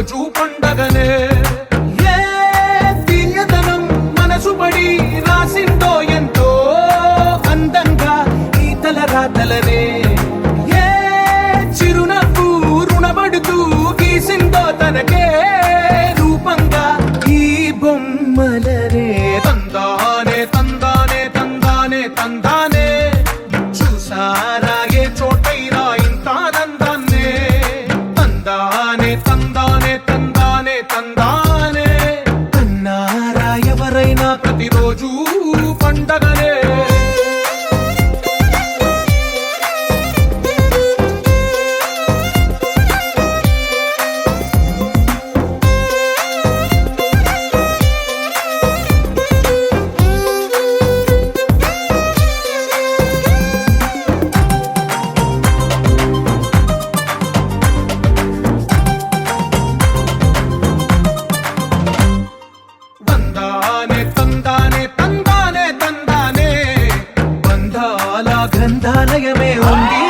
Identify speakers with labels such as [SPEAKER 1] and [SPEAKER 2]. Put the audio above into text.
[SPEAKER 1] ప్రతిరోజు పండగనే. ఏ తీయదనం మనసు పడి రాసిందో ఎంతో అందంగా ఈ తలరాతలనే. ఏ చిరునవ్వు రుణపడుతూ గీసిందో తనకే రూపంగా ఈ బొమ్మలనే. తందానే తందానే తందానే తందానే చూసారా ఏ చోటైనా ఇంత ఆనందాన్నే. తందానే తందానే తందానే తందానే అన్నారా ఎవరైనా ప్రతిరోజు పండగనే. తందానే తందానే తందానే తందానే బంధాల గ్రంథాలయమే ఉంది